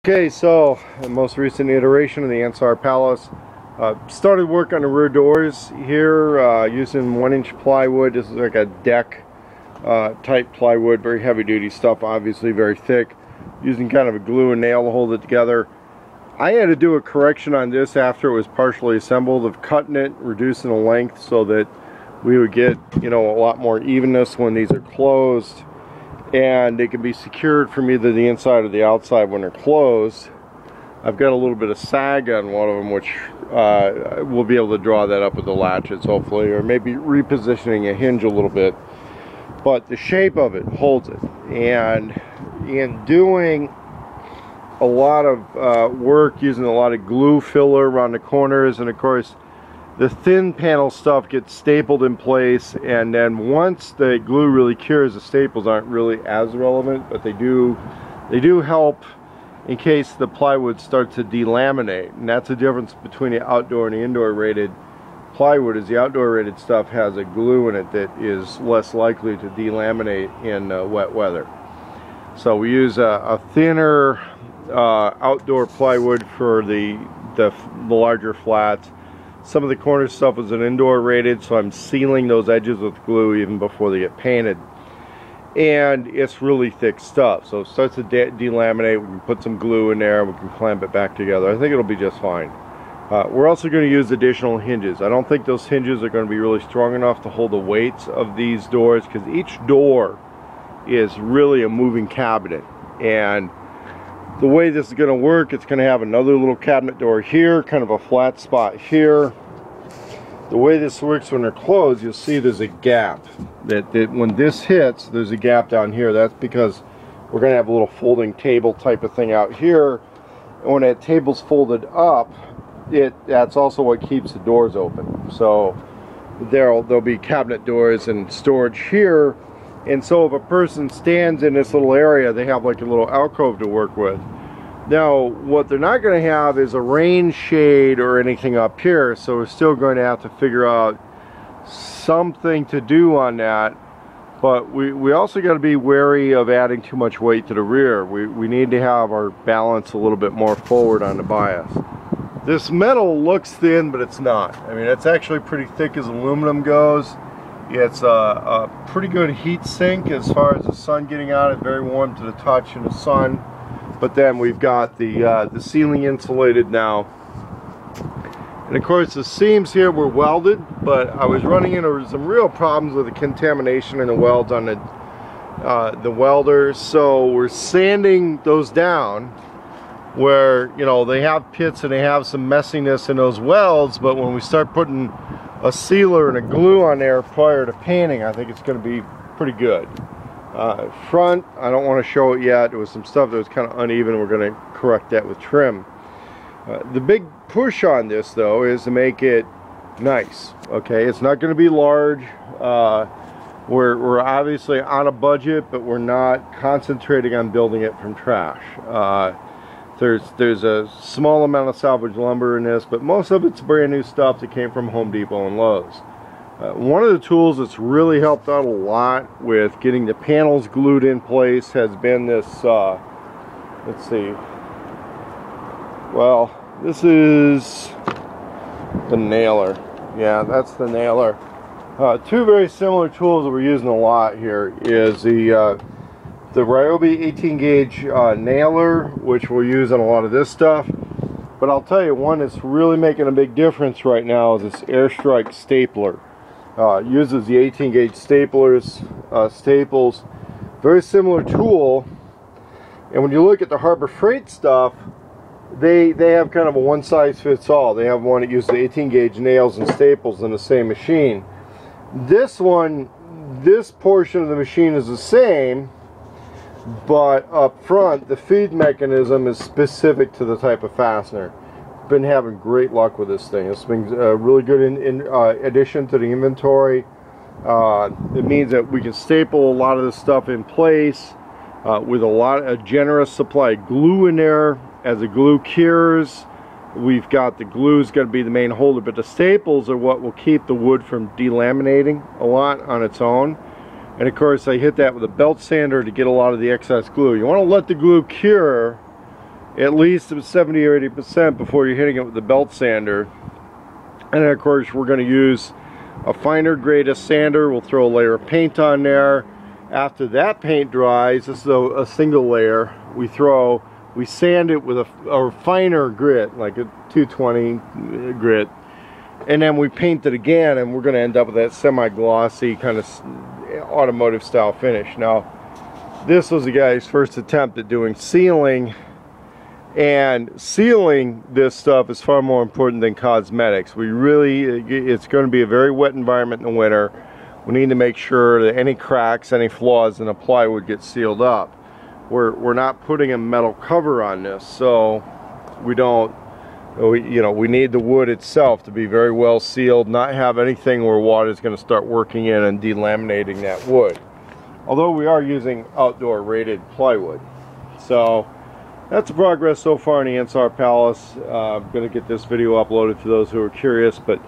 Okay, so the most recent iteration of the Ansar Palace. Started work on the rear doors here using 1-inch plywood. This is like a deck type plywood, very heavy duty stuff, obviously very thick. Using kind of a glue and nail to hold it together. I had to do a correction on this after it was partially assembled of cutting it, reducing the length so that we would get, you know, a lot more evenness when these are closed. And they can be secured from either the inside or the outside when they're closed. I've got a little bit of sag on one of them, which we'll be able to draw that up with the latches hopefully, or maybe repositioning a hinge a little bit. But the shape of it holds it. And in doing a lot of work using a lot of glue filler around the corners, and of course the thin panel stuff gets stapled in place, and then once the glue really cures, the staples aren't really as relevant, but they do help in case the plywood starts to delaminate. And that's the difference between the outdoor and the indoor rated plywood. Is the outdoor rated stuff has a glue in it that is less likely to delaminate in wet weather. So we use a thinner outdoor plywood for the larger flats. Some of the corner stuff is an indoor rated, so I'm sealing those edges with glue even before they get painted. And it's really thick stuff, so it starts to delaminate. We can put some glue in there, we can clamp it back together. I think it'll be just fine. We're also going to use additional hinges. I don't think those hinges are going to be really strong enough to hold the weights of these doors, because each door is really a moving cabinet. And the way this is going to work, it's going to have another little cabinet door here, kind of a flat spot here. The way this works when they're closed, you'll see there's a gap. That when this hits, there's a gap down here. That's because we're going to have a little folding table type of thing out here. And when that table's folded up, that's also what keeps the doors open. So there'll be cabinet doors and storage here. And so if a person stands in this little area, they have like a little alcove to work with. Now, what they're not going to have is a rain shade or anything up here, so we're still going to have to figure out something to do on that. But we also got to be wary of adding too much weight to the rear. We need to have our balance a little bit more forward on the bias. This metal looks thin, but it's not. I mean, it's actually pretty thick as aluminum goes. It's a pretty good heat sink as far as the sun getting out. It's very warm to the touch in the sun. But then we've got the ceiling insulated now. And of course the seams here were welded, but I was running into some real problems with the contamination in the welds on the welders. So we're sanding those down where, you know, they have pits and they have some messiness in those welds, but when we start putting a sealer and a glue on there prior to painting, I think it's going to be pretty good. Front, I don't want to show it yet. There was some stuff that was kind of uneven. We're going to correct that with trim. The big push on this though is to make it nice. Okay, it's not going to be large. We're obviously on a budget, but we're not concentrating on building it from trash. There's a small amount of salvage lumber in this, but most of it's brand new stuff that came from Home Depot and Lowe's. One of the tools that's really helped out a lot with getting the panels glued in place has been this, let's see, well, this is the nailer. Yeah, that's the nailer. Two very similar tools that we're using a lot here is the Ryobi 18 gauge nailer, which we'll use on a lot of this stuff. But I'll tell you, one that's really making a big difference right now is this Airstrike stapler. Uses the 18 gauge staples. Very similar tool. And when you look at the Harbor Freight stuff, they have kind of a one size fits all. They have one that uses the 18 gauge nails and staples in the same machine. This one, this portion of the machine is the same, but up front the feed mechanism is specific to the type of fastener. Been having great luck with this thing. It's been a really good addition to the inventory. It means that we can staple a lot of this stuff in place with a generous supply of glue in there. As the glue cures, we've got the glue's got to be the main holder, but the staples are what will keep the wood from delaminating a lot on its own. And of course I hit that with a belt sander to get a lot of the excess glue. You want to let the glue cure at least 70 or 80% before you're hitting it with the belt sander. And then of course we're going to use a finer grade of sander. We'll throw a layer of paint on there. After that paint dries, this is a single layer, we sand it with a finer grit, like a 220 grit, and then we paint it again, and we're going to end up with that semi-glossy kind of automotive style finish. Now this was the guy's first attempt at doing sealing, and sealing this stuff is far more important than cosmetics. It's going to be a very wet environment in the winter. We need to make sure that any cracks, any flaws in the plywood get sealed up. We're not putting a metal cover on this, so we need the wood itself to be very well sealed, not have anything where water is going to start working in and delaminating that wood. Although we are using outdoor rated plywood. So that's the progress so far in the Ansar Palace. I'm going to get this video uploaded for those who are curious, but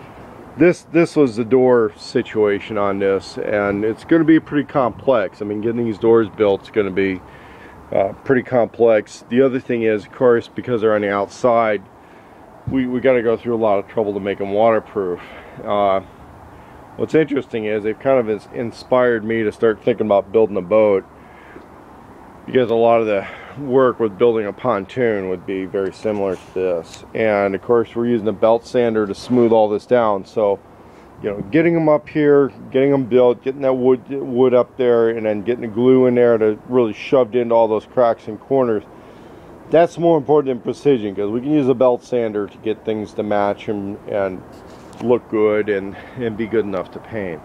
this was the door situation on this, and it's going to be pretty complex. I mean, getting these doors built is going to be pretty complex. The other thing is, of course, because they're on the outside, we got to go through a lot of trouble to make them waterproof. What's interesting is they've kind of inspired me to start thinking about building a boat, because a lot of the work with building a pontoon would be very similar to this. And of course we're using a belt sander to smooth all this down, so getting them up here, getting them built, getting that wood up there, and then getting the glue in there to really shoved into all those cracks and corners, that's more important than precision, because we can use a belt sander to get things to match and look good and be good enough to paint.